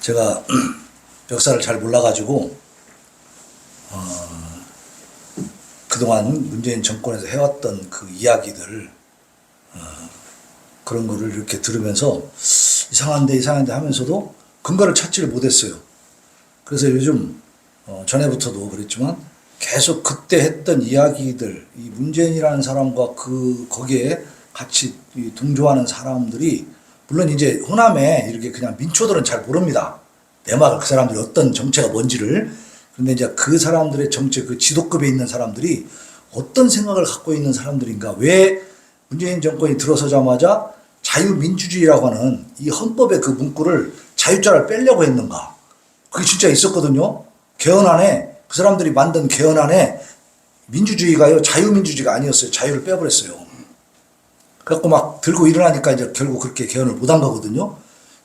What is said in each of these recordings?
제가 역사를 잘 몰라가지고 그동안 문재인 정권에서 해왔던 그 이야기들 그런 거를 이렇게 들으면서 이상한데 하면서도 근거를 찾지를 못했어요. 그래서 요즘 전에부터도 그랬지만 계속 그때 했던 이야기들, 이 문재인이라는 사람과 거기에 같이 동조하는 사람들이 물론 이제 호남에 이렇게 그냥 민초들은 잘 모릅니다. 내막을 그 사람들이 어떤 정체가 뭔지를. 그런데 이제 그 사람들의 정체, 그 지도급에 있는 사람들이 어떤 생각을 갖고 있는 사람들인가, 왜 문재인 정권이 들어서자마자 자유민주주의라고 하는 이 헌법의 그 문구를 자유자를 빼려고 했는가. 그게 진짜 있었거든요. 개헌안에, 그 사람들이 만든 개헌안에 민주주의가요, 자유민주주의가 아니었어요. 자유를 빼버렸어요. 그래갖고 막 들고 일어나니까 이제 결국 그렇게 개헌을 못한 거거든요.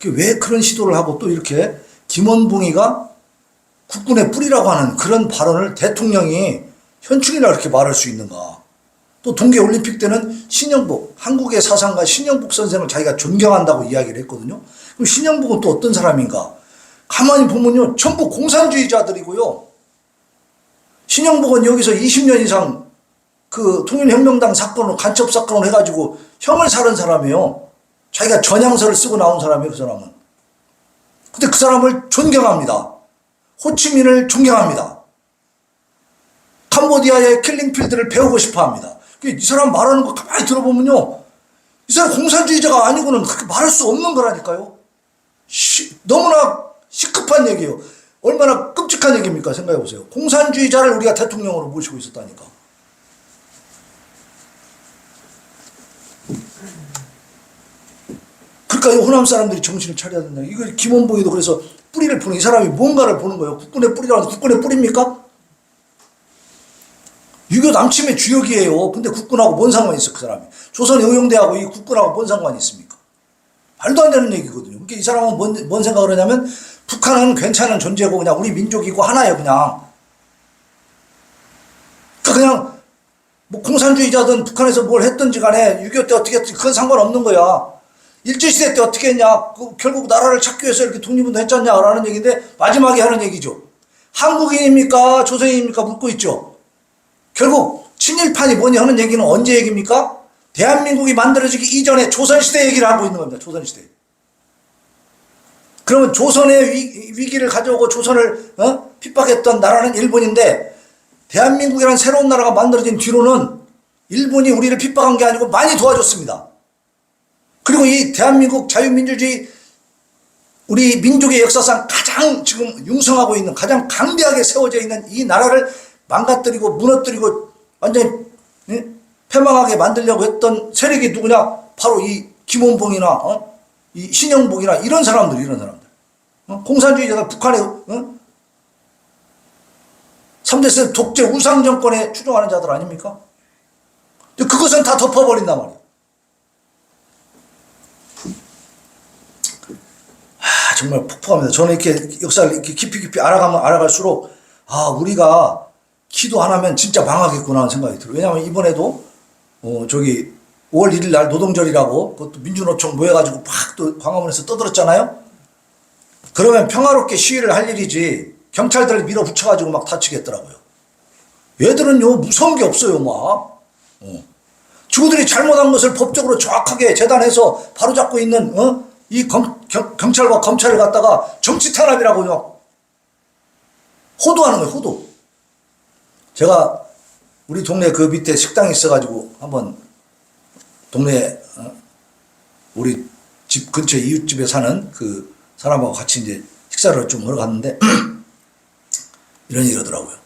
왜 그런 시도를 하고 또 이렇게 김원봉이가 국군의 뿌리라고 하는 그런 발언을 대통령이 현충이라 그렇게 말할 수 있는가. 또 동계올림픽 때는 신영복, 한국의 사상가 신영복 선생을 자기가 존경한다고 이야기를 했거든요. 그럼 신영복은 또 어떤 사람인가? 가만히 보면요, 전부 공산주의자들이고요. 신영복은 여기서 20년 이상 그 통일혁명당 사건으로 간첩 사건을 해가지고 형을 살은 사람이에요. 자기가 전향서를 쓰고 나온 사람이에요, 그 사람은. 근데 그 사람을 존경합니다. 호치민을 존경합니다. 캄보디아의 킬링필드를 배우고 싶어 합니다. 이 사람 말하는 거 가만히 들어보면요, 이 사람 공산주의자가 아니고는 그렇게 말할 수 없는 거라니까요. 너무나 시급한 얘기예요. 얼마나 끔찍한 얘기입니까? 생각해 보세요. 공산주의자를 우리가 대통령으로 모시고 있었다니까. 그러니까 이 호남 사람들이 정신을 차려야 된다. 이거 김원봉이도 그래서 뿌리를 보는, 이 사람이 뭔가를 보는 거예요. 국군의 뿌리라고 하는데 국군의 뿌리입니까? 유교 남침의 주역이에요. 근데 국군하고 뭔 상관이 있어, 그 사람이. 조선 의용대하고 이 국군하고 뭔 상관이 있습니까? 말도 안 되는 얘기거든요. 그러니까 이 사람은 뭔 생각을 하냐면 북한은 괜찮은 존재고 그냥 우리 민족이고 하나예요, 그냥. 그냥 뭐 공산주의자든 북한에서 뭘 했든지 간에 6.25 때 어떻게 했든지 그건 상관없는 거야. 일제시대 때 어떻게 했냐, 결국 나라를 찾기 위해서 이렇게 독립운동 했잖냐라는 얘기인데 마지막에 하는 얘기죠. 한국인입니까 조선인입니까 묻고 있죠. 결국 친일판이 뭐냐 하는 얘기는 언제 얘기입니까? 대한민국이 만들어지기 이전에 조선시대 얘기를 하고 있는 겁니다. 조선시대. 그러면 조선의 위기를 가져오고 조선을 핍박했던 나라는 일본인데, 대한민국이라는 새로운 나라가 만들어진 뒤로는 일본이 우리를 핍박한 게 아니고 많이 도와줬습니다. 그리고 이 대한민국 자유민주주의, 우리 민족의 역사상 가장 지금 융성하고 있는, 가장 강대하게 세워져 있는 이 나라를 망가뜨리고 무너뜨리고 완전히 패망하게 만들려고 했던 세력이 누구냐? 바로 이 김원봉이나 이 신영복이나 이런 사람들. 공산주의자가 북한의 3대 세력 독재 우상 정권에 추종하는 자들 아닙니까? 그것은 다 덮어버린단 말이에요. 정말 폭포합니다. 저는 이렇게 역사를 이렇게 깊이 알아가면 알아갈수록 우리가 기도 안 하면 진짜 망하겠구나 하는 생각이 들어요. 왜냐하면 이번에도 저기 5월 1일 날 노동절이라고 그것도 민주노총 모여가지고 팍 또 광화문에서 떠들었잖아요. 그러면 평화롭게 시위를 할 일이지 경찰들을 밀어붙여가지고 막 다치겠더라고요. 얘들은요 무서운 게 없어요. 막 주들이 잘못한 것을 법적으로 정확하게 재단해서 바로잡고 있는 이 경찰과 검찰을 갖다가 정치 탄압이라고요. 호도하는 거예요. 호도. 제가 우리 동네 그 밑에 식당이 있어가지고 한번 동네 우리 집 근처 이웃집에 사는 그 사람하고 같이 이제 식사를 좀 하러 갔는데 이런 얘기 하더라고요.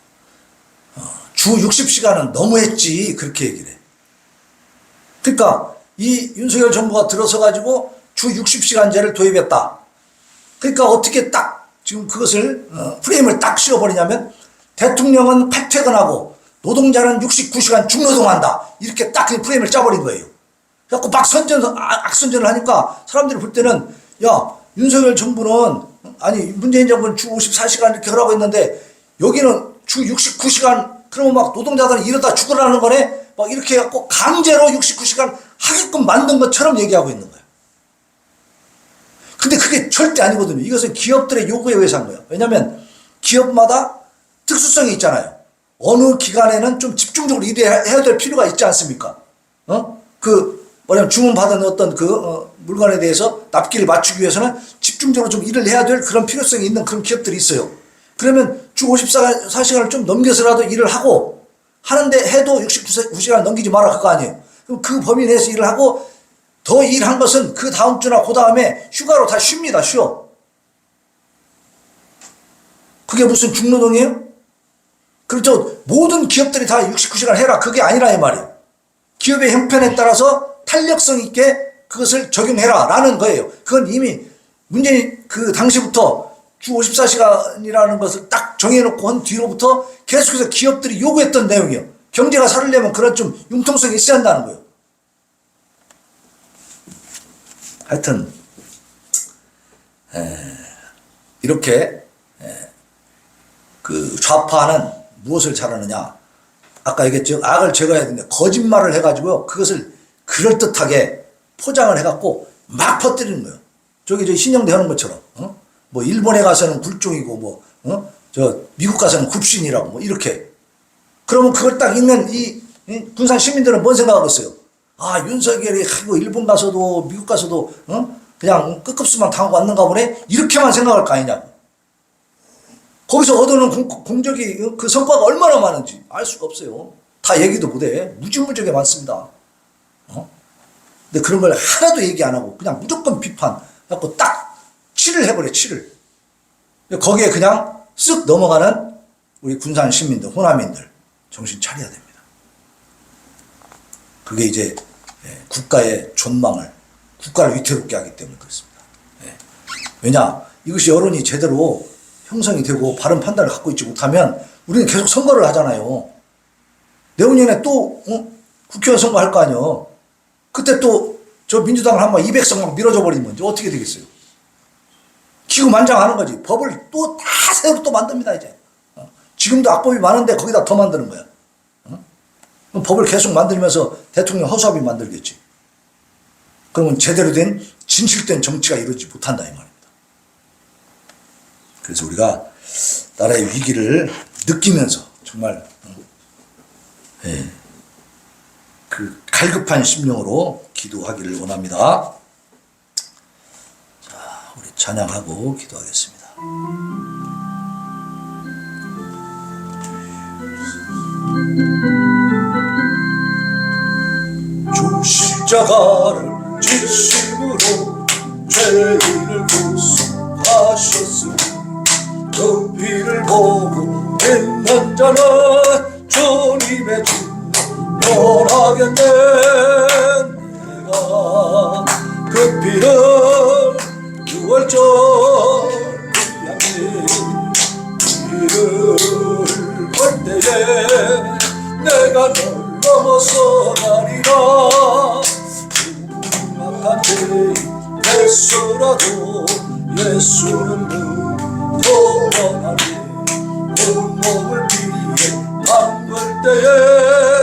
주 60시간은 너무했지, 그렇게 얘기를 해. 그러니까 이 윤석열 정부가 들어서가지고 주 60시간제를 도입했다. 그러니까 어떻게 딱 지금 그것을 프레임을 딱 씌워버리냐면, 대통령은 칼퇴근하고 노동자는 69시간 중노동한다. 이렇게 딱 그 프레임을 짜버린 거예요. 그래갖고 막 악선전을 하니까 사람들이 볼 때는, 야, 윤석열 정부는, 아니, 문재인 정부는 주 54시간 이렇게 하라고 했는데, 여기는 주 69시간, 그러면 막 노동자들은 이러다 죽으라는 거네? 막 이렇게 해갖고 강제로 69시간 하게끔 만든 것처럼 얘기하고 있는 거예요. 근데 그게 절대 아니거든요. 이것은 기업들의 요구에 의해서 한 거예요. 왜냐하면 기업마다 특수성이 있잖아요. 어느 기간에는 좀 집중적으로 일해야 될 필요가 있지 않습니까? 뭐냐면 주문받은 어떤 물건에 대해서 납기를 맞추기 위해서는 집중적으로 좀 일을 해야 될 그런 필요성이 있는 그런 기업들이 있어요. 그러면 주 54시간을 좀 넘겨서라도 일을 하고 하는데 해도 69시간을 넘기지 마라 그거 아니에요. 그럼 그 범위 내에서 일을 하고 더 일한 것은 그 다음 주나 그 다음에 휴가로 다 쉽니다. 쉬어. 그게 무슨 중노동이에요? 그렇죠. 모든 기업들이 다 69시간 해라. 그게 아니라 이 말이에요. 기업의 형편에 따라서 탄력성 있게 그것을 적용해라 라는 거예요. 그건 이미 문재인 그 당시부터 주 54시간이라는 것을 딱 정해놓고 한 뒤로부터 계속해서 기업들이 요구했던 내용이에요. 경제가 살려면 그런 좀 융통성이 있어야 한다는 거예요. 하여튼 이렇게 그 좌파는 무엇을 잘하느냐. 아까 얘기했죠. 악을 제거해야 되는데 거짓말을 해가지고요. 그것을 그럴듯하게 포장을 해갖고 막 퍼뜨리는 거예요. 저기 신영대 하는 것처럼. 뭐 일본에 가서는 굴종이고 미국 가서는 굽신이라고 뭐 이렇게. 그러면 그걸 딱 읽는 이 군산 시민들은 뭔 생각하겠어요? 아, 윤석열이 일본 가서도 미국 가서도 그냥 끝급수만 당하고 왔는가 보네? 이렇게만 생각할 거 아니냐고. 거기서 얻어놓은 공적이 그 성과가 얼마나 많은지 알 수가 없어요. 다 얘기도 못해. 무지무지하게 많습니다. 근데 그런 걸 하나도 얘기 안 하고 그냥 무조건 비판 해갖고 딱 치를 해버려, 치를. 거기에 그냥 쓱 넘어가는 우리 군산 시민들, 호남인들 정신 차려야 됩니다. 그게 이제 국가의 존망을, 국가를 위태롭게 하기 때문에 그렇습니다. 왜냐? 이것이 여론이 제대로 형성이 되고 바른 판단을 갖고 있지 못하면 우리는 계속 선거를 하잖아요. 내후년에 또 국회의원 선거 할 거 아니에요. 그때 또 저 민주당을 한번 200석 막 밀어줘 버리면 이제 어떻게 되겠어요? 기구만장하는 거지. 법을 또 다 새로 또 만듭니다 이제. 지금도 악법이 많은데 거기다 더 만드는 거야. 그럼 법을 계속 만들면서 대통령 허수아비 만들겠지. 그러면 제대로 된 진실된 정치가 이루어지지 못한다 이 말입니다. 그래서 우리가 나라의 위기를 느끼면서 정말 그 갈급한 심령으로 기도하기를 원합니다. 자, 우리 찬양하고 기도하겠습니다. 주 십자가를 지심으로 죄인을 구속하셨으니 그 피를 보고 믿는 자는 주님의 진노 면하겠네. 내가 그 피를 6월절 향해 피를 볼 때에 내가 널 넘어서 가리라. 흉악한 죄인 예수라도 예수는 도원하니 온몸을 피해 담글 때에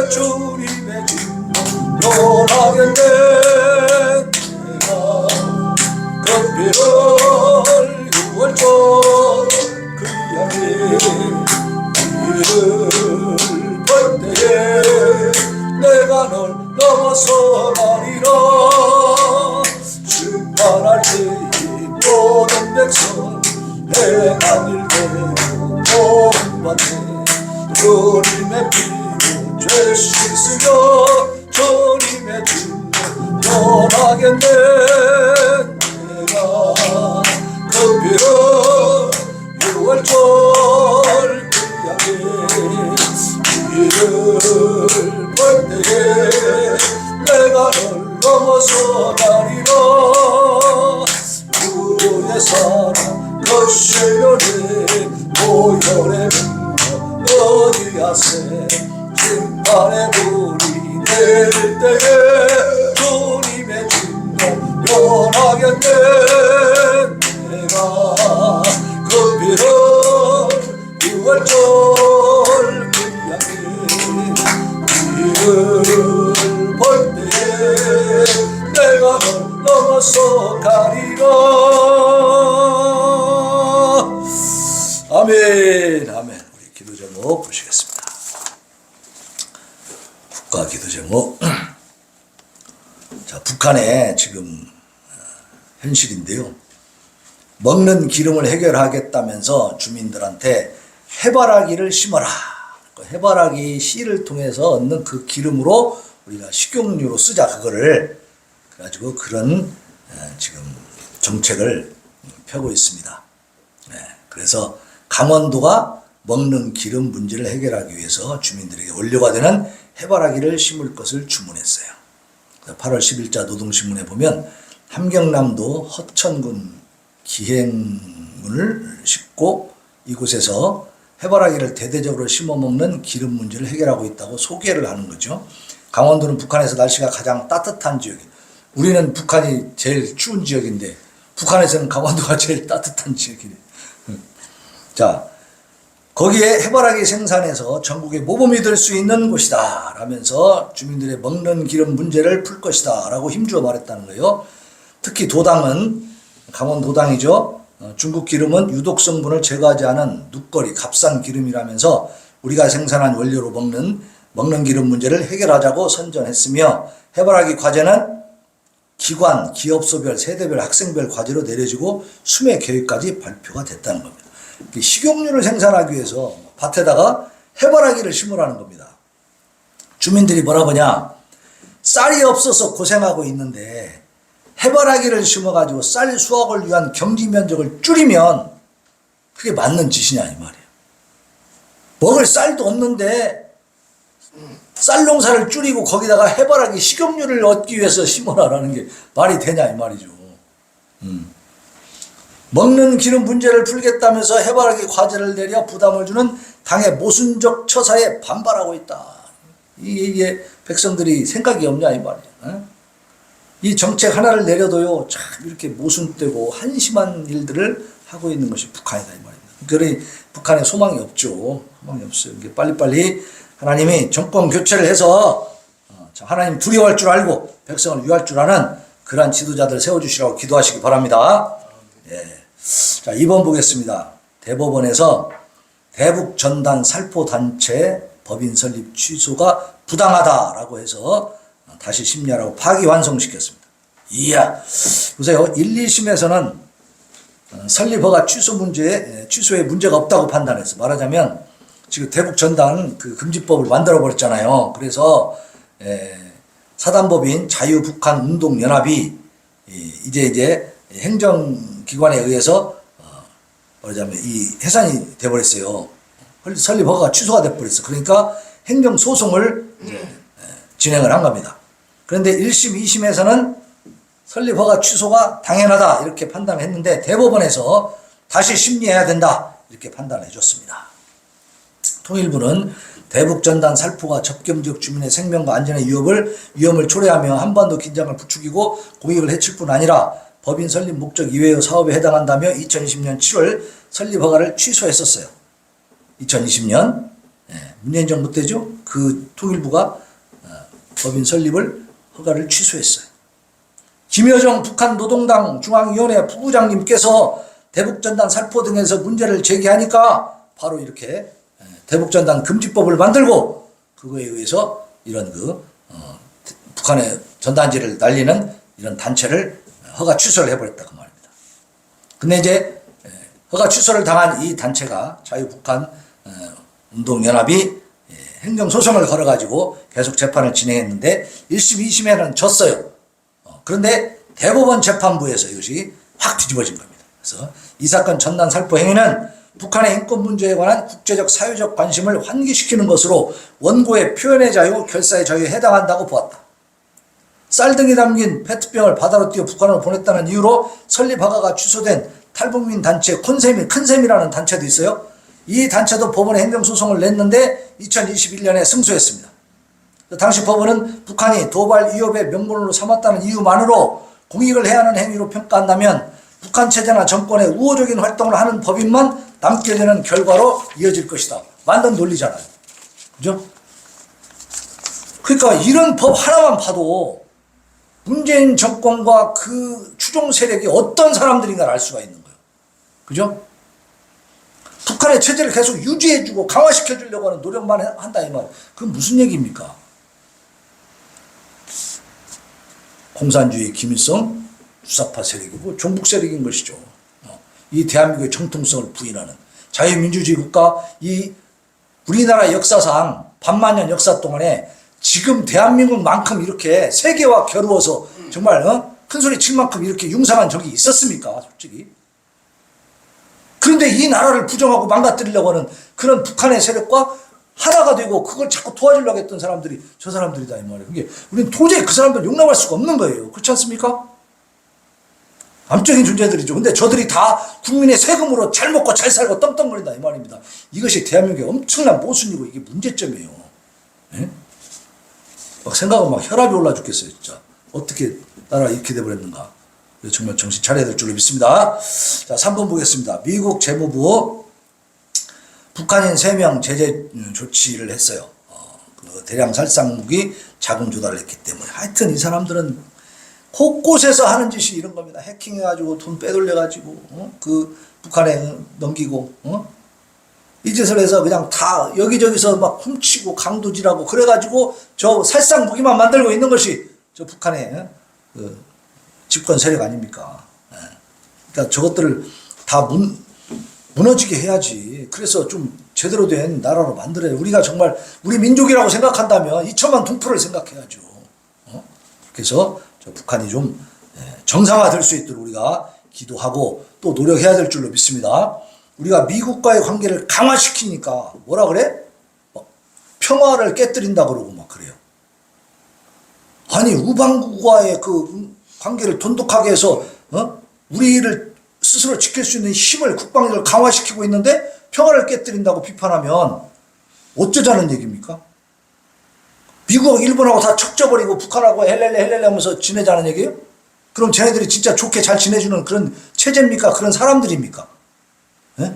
주님의 진노 면하겠네. 내가 그 피를 6월절 그 향해 피를 볼 때에 내가 널 넘어서 가리라. 증언할 때에 모든 백성 행한 일대로 본받네. 주님의 피로 죄 씻으며 주님의 진노 면하겠네. 내가 그 피로 6월절 그 향해 피를 볼 때에 내가 널 넘어서 가리라. 우의 사랑 거시련에 모혈의 분노 어디하세. 심판의 불이 내릴 때에 주님의 진노 면하겠네. 내가 그 피로 6월절 그 향해 피를 볼 때에 내가 널 넘어서 가리라. 아멘, 아멘. 우리 기도 제목 보시겠습니다. 국가 기도 제목. 자, 북한의 지금 현실인데요. 먹는 기름을 해결하겠다면서 주민들한테 해바라기를 심어라. 해바라기 씨를 통해서 얻는 그 기름으로 우리가 식용유로 쓰자. 그거를 가지고 그런 지금 정책을 펴고 있습니다. 그래서 강원도가 먹는 기름 문제를 해결하기 위해서 주민들에게 원료가 되는 해바라기를 심을 것을 주문했어요. 8월 10일자 노동신문에 보면 함경남도 허천군 기행문을 싣고 이곳에서 해바라기를 대대적으로 심어 먹는 기름 문제를 해결하고 있다고 소개를 하는 거죠. 강원도는 북한에서 날씨가 가장 따뜻한 지역이에요. 우리는 북한이 제일 추운 지역인데 북한에서는 강원도가 제일 따뜻한 지역이래요. 자, 거기에 해바라기 생산해서 전국의 모범이 될 수 있는 곳이다 라면서 주민들의 먹는 기름 문제를 풀 것이다 라고 힘주어 말했다는 거예요. 특히 도당은 강원도당이죠. 중국 기름은 유독 성분을 제거하지 않은 눕거리 값싼 기름이라면서 우리가 생산한 원료로 먹는 기름 문제를 해결하자고 선전했으며 해바라기 과제는 기관, 기업소별, 세대별, 학생별 과제로 내려지고 수매 계획까지 발표가 됐다는 겁니다. 식용유를 생산하기 위해서 밭에다가 해바라기를 심으라는 겁니다. 주민들이 뭐라 보냐? 쌀이 없어서 고생하고 있는데 해바라기를 심어가지고 쌀 수확을 위한 경지 면적을 줄이면 그게 맞는 짓이냐 이 말이에요. 먹을 쌀도 없는데 쌀 농사를 줄이고 거기다가 해바라기 식용유를 얻기 위해서 심어라라는 게 말이 되냐 이 말이죠. 먹는 기름 문제를 풀겠다면서 해바라기 과제를 내려 부담을 주는 당의 모순적 처사에 반발하고 있다. 이게 백성들이 생각이 없냐 이 말이에요. 이 정책 하나를 내려도요 참 이렇게 모순되고 한심한 일들을 하고 있는 것이 북한이다 이 말입니다. 그러니 북한에 소망이 없죠. 소망이 없어요. 이게 빨리빨리 하나님이 정권 교체를 해서 하나님 두려워할 줄 알고 백성을 위할 줄 아는 그러한 지도자들 세워주시라고 기도하시기 바랍니다. 예. 자, 2번 보겠습니다. 대법원에서 대북전단 살포단체 법인 설립 취소가 부당하다라고 해서 다시 심리하라고 파기환송시켰습니다. 이야, 보세요. 1, 2심에서는 설립허가 취소에 문제가 없다고 판단했어. 말하자면 지금 대북전단 그 금지법을 만들어버렸잖아요. 그래서 사단법인 자유북한운동연합이 이제 행정기관에 의해서 말하자면 이 해산이 돼버렸어요. 설립허가가 취소가 돼버렸어. 그러니까 행정소송을 진행을 한 겁니다. 그런데 1심, 2심에서는 설립허가 취소가 당연하다 이렇게 판단을 했는데 대법원에서 다시 심리해야 된다 이렇게 판단을 해줬습니다. 통일부는 대북전단 살포가 접경지역 주민의 생명과 안전의 위험을 초래하며 한반도 긴장을 부추기고 공익을 해칠 뿐 아니라 법인 설립 목적 이외의 사업에 해당한다며 2020년 7월 설립허가를 취소했었어요. 2020년 문재인 정부 때죠. 그 통일부가 법인 설립을 허가를 취소했어요. 김여정 북한 노동당 중앙위원회 부부장님께서 대북전단 살포 등에서 문제를 제기하니까 바로 이렇게 대북전단 금지법을 만들고 그거에 의해서 이런 북한의 전단지를 날리는 이런 단체를 허가 취소를 해버렸다 그 말입니다. 근데 이제 허가 취소를 당한 이 단체가 자유북한 운동연합이 행정소송을 걸어가지고 계속 재판을 진행했는데 1심, 2심에는 졌어요. 그런데 대법원 재판부에서 이것이 확 뒤집어진 겁니다. 그래서 이 사건 전단 살포 행위는 북한의 인권 문제에 관한 국제적 사회적 관심을 환기시키는 것으로 원고의 표현의 자유, 결사의 자유에 해당한다고 보았다. 쌀등이 담긴 페트병을 바다로 띄워 북한으로 보냈다는 이유로 설립허가가 취소된 탈북민 단체 큰셈이라는 단체도 있어요. 이 단체도 법원에 행정소송을 냈는데 2021년에 승소했습니다. 당시 법원은 북한이 도발 위협의 명분으로 삼았다는 이유만으로 공익을 해야 하는 행위로 평가한다면 북한 체제나 정권의 우호적인 활동을 하는 법인만 남게 되는 결과로 이어질 것이다. 만든 논리잖아요. 그죠? 그러니까 이런 법 하나만 봐도 문재인 정권과 그 추종 세력이 어떤 사람들인가를 알 수가 있는 거예요. 그죠? 북한의 체제를 계속 유지해주고 강화시켜주려고 하는 노력만 한다 이 말. 그건 무슨 얘기입니까? 공산주의 김일성 주사파 세력이고 종북 세력인 것이죠. 이 대한민국의 정통성을 부인하는 자유민주주의 국가, 이 우리나라 역사상 반만년 역사 동안에 지금 대한민국만큼 이렇게 세계와 겨루어서 정말 큰 소리 칠 만큼 이렇게 융상한 적이 있었습니까? 솔직히. 그런데 이 나라를 부정하고 망가뜨리려고 하는 그런 북한의 세력과 하나가 되고 그걸 자꾸 도와주려고 했던 사람들이 저 사람들이다 이 말이에요. 그게 우리는 도저히 그 사람들 용납할 수가 없는 거예요. 그렇지 않습니까? 암적인 존재들이죠. 근데 저들이 다 국민의 세금으로 잘 먹고 잘 살고 떵떵거린다 이 말입니다. 이것이 대한민국의 엄청난 모순이고 이게 문제점이에요. 예? 막 생각하면 막 혈압이 올라 죽겠어요. 진짜 어떻게 나라가 이렇게 돼버렸는가. 정말 정신 차려야 될 줄로 믿습니다. 자, 3번 보겠습니다. 미국 재무부 북한인 3명 제재 조치를 했어요. 그 대량 살상 무기 자금 조달을 했기 때문에. 하여튼 이 사람들은 곳곳에서 하는 짓이 이런 겁니다. 해킹해가지고 돈 빼돌려가지고 그 북한에 넘기고 이 짓을 해서 그냥 다 여기저기서 막 훔치고 강도질하고 그래가지고 저 살상 무기만 만들고 있는 것이 저 북한의 그 집권 세력 아닙니까? 그러니까 저것들을 다 무너지게 해야지. 그래서 좀 제대로 된 나라로 만들어야 우리가 정말 우리 민족이라고 생각한다면 2천만 동포를 생각해야죠. 그래서 저 북한이 좀 정상화될 수 있도록 우리가 기도하고 또 노력해야 될 줄로 믿습니다. 우리가 미국과의 관계를 강화시키니까 뭐라 그래? 평화를 깨뜨린다 그러고 막 그래요. 아니 우방국과의 그 관계를 돈독하게 해서 우리를 스스로 지킬 수 있는 힘을 국방력을 강화시키고 있는데 평화를 깨뜨린다고 비판하면 어쩌자는 얘기입니까? 미국하고 일본하고 다 척져버리고 북한하고 헬렐레 하면서 지내자는 얘기예요? 그럼 쟤네들이 진짜 좋게 잘 지내주는 그런 체제입니까? 그런 사람들입니까? 예?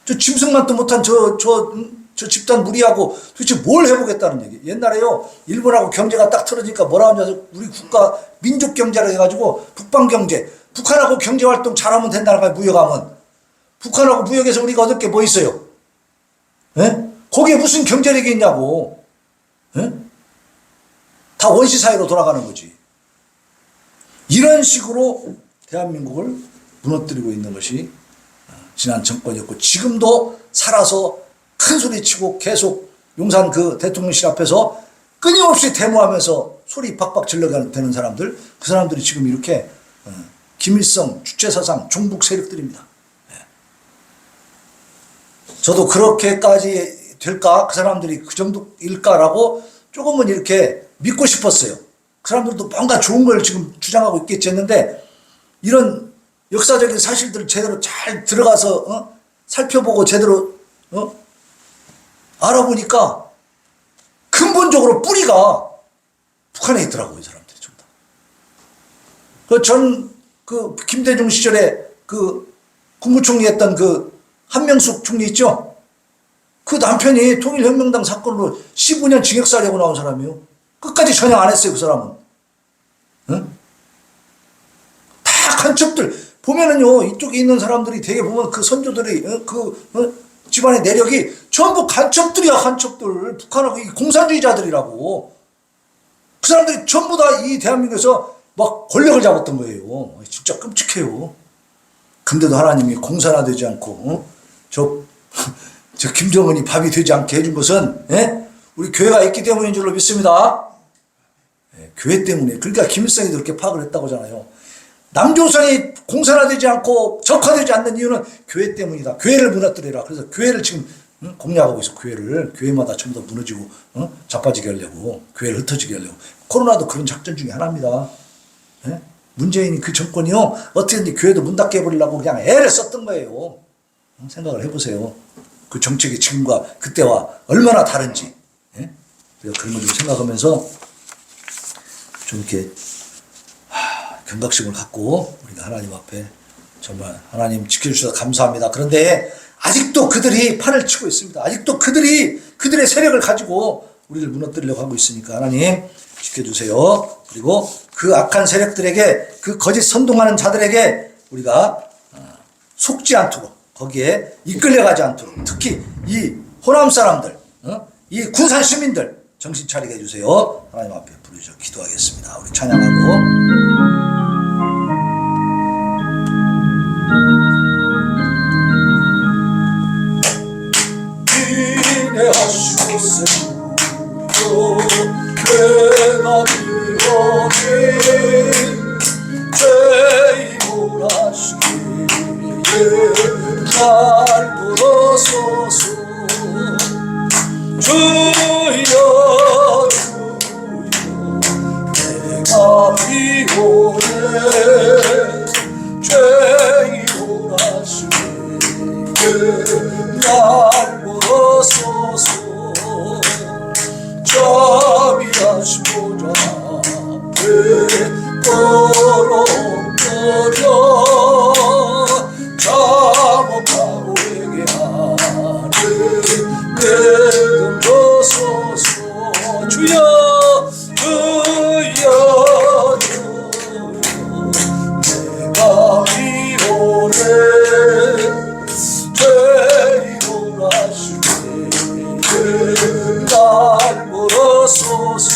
저 짐승만도 못한 저 집단 무리하고 도대체 뭘 해보겠다는 얘기. 옛날에요 일본하고 경제가 딱 틀어지니까 뭐라 하냐, 우리 국가 민족 경제라 해가지고 북방 경제, 북한하고 경제 활동 잘하면 된다는 거야. 무역하면 북한하고 무역에서 우리가 얻을 게 뭐 있어요? 예? 거기에 무슨 경제력이 있냐고. 예? 다 원시 사회로 돌아가는 거지. 이런 식으로 대한민국을 무너뜨리고 있는 것이 지난 정권이었고 지금도 살아서 큰 소리 치고 계속 용산 그 대통령실 앞에서 끊임없이 데모하면서 소리 박박 질러대는 사람들, 그 사람들이 지금 이렇게 김일성 주체사상 종북 세력들입니다. 저도 그렇게까지 될까? 그 사람들이 그 정도일까라고 조금은 이렇게 믿고 싶었어요. 그 사람들도 뭔가 좋은 걸 지금 주장하고 있겠지 했는데 이런 역사적인 사실들을 제대로 잘 들어가서 살펴보고 제대로 알아보니까 근본적으로 뿌리가 북한에 있더라고요. 이 사람들이 전부 다. 그 김대중 시절에 그 국무총리 했던 그 한명숙 총리 있죠? 그 남편이 통일혁명당 사건으로 15년 징역살이하고 나온 사람이에요. 끝까지 전향 안 했어요. 그 사람은. 응? 다 간첩들 보면은요 이쪽에 있는 사람들이 되게 보면 그 선조들이 집안의 내력이 전부 간첩들이야. 간첩들. 북한하고 이 공산주의자들이라고. 그 사람들이 전부 다 이 대한민국에서 막 권력을 잡았던 거예요. 진짜 끔찍해요. 근데도 하나님이 공산화되지 않고 저 김정은이 밥이 되지 않게 해준 것은 우리 교회가 있기 때문인 줄로 믿습니다. 교회 때문에. 그러니까 김일성이 그렇게 파악을 했다고 하잖아요. 남조선이 공산화되지 않고 적화되지 않는 이유는 교회 때문이다. 교회를 무너뜨리라. 그래서 교회를 지금 공략하고 있어. 교회마다 전부 다 무너지고 자빠지게 하려고, 교회를 흩어지게 하려고. 코로나도 그런 작전 중에 하나입니다. 문재인이 그 정권이요 어떻게든지 교회도 문 닫게 해버리려고 그냥 애를 썼던 거예요. 생각을 해보세요. 그 정책이 지금과 그때와 얼마나 다른지. 그래서 그런 걸 좀 생각하면서 좀 이렇게 경각심을 갖고 우리가 하나님 앞에 정말 하나님 지켜주셔서 감사합니다. 그런데 아직도 그들이 판을 치고 있습니다. 아직도 그들의 세력을 가지고 우리를 무너뜨리려고 하고 있으니까 하나님 지켜주세요. 그리고 그 악한 세력들에게, 그 거짓 선동하는 자들에게 우리가 속지 않도록 거기에 이끌려가지 않도록 특히 이 호남 사람들, 이 군산 시민들 정신 차리게 해주세요. 하나님 앞에 부르짖어 기도하겠습니다. 우리 찬양하고. 인내하시옵소서. 내가 미워니 죄인오라시기에 날 불러소서. 주여 내가 미워니 죄인오라시기에 날 불러소서. 자비하신 보좌 앞에 걸어버려 자복하고 회개하는 내금 주소서. 주여 주여 내가 미워해 죄인오라시네 날 물어소서.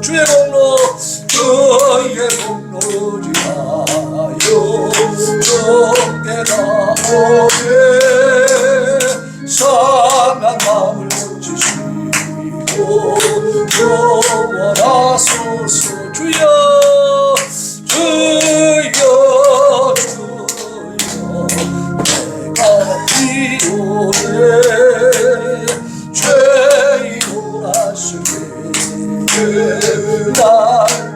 주의 공로 주의 공로지하여 주께 나오게 상한 마음을 고치시고 구원하소서. 주여 주여 주여 내가 필요해 죄인오라시네 날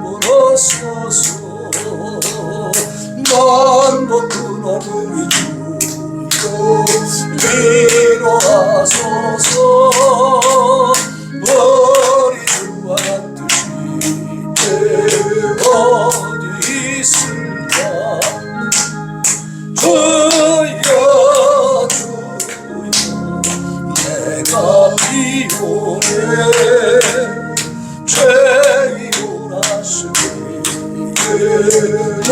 물어소서. 난 못 끊어는 주여 위로하소서. 머리 주와 같으시 어디 있을까. 주여 주여 내가 필요해 죄인오라시네 날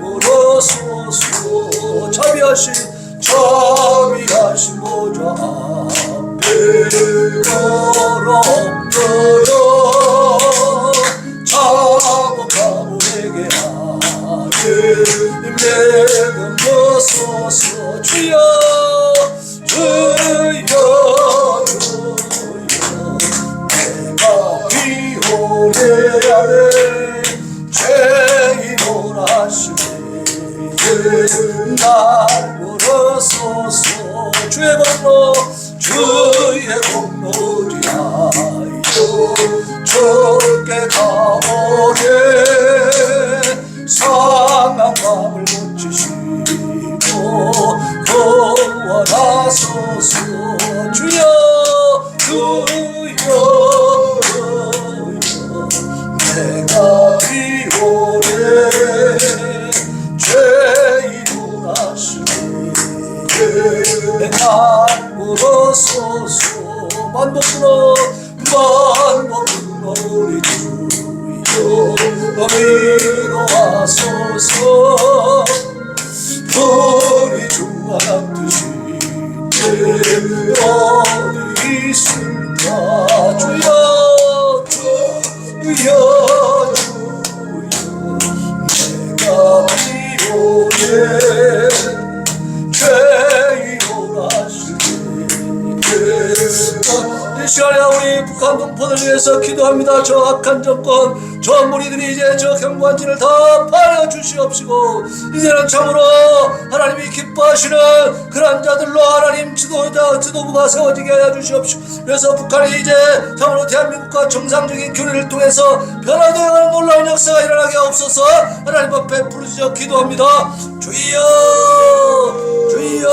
물어소서. 자비하신 보좌 앞에 걸어엎드려 자복하고 회개하는 내금 주소서. 주여 주여 주여 내가 비호해야 해 죄인오라시네 날 물어소서. 주의 공로 주의 공로지하여 주께 가오게 상한 마음을 고치시고 구원하소서. 주여 주여 내가 필요해 죄인오라시네 날 물어소서. 만복 끊어 우리 주여 위로하소서. 우리 주와 같으신 어디 있을까. 주여 주여 내가 필요해 죄인오라시네 이 시간에 우리 북한 동포들 위해서 기도합니다. 저 악한 정권 저 무리들이 이제 저 경관진을 다 파려 주시옵시고 이제는 참으로 하나님이 기뻐하시는 그런 자들로 하나님 지도부가 세워지게 하여 주시옵시고. 그래서 북한이 이제 참으로 대한민국과 정상적인 교류를 통해서 변화되어가는 놀라운 역사가 일어나게 없어서 하나님 앞에 부르짖어 기도합니다. 주여 주여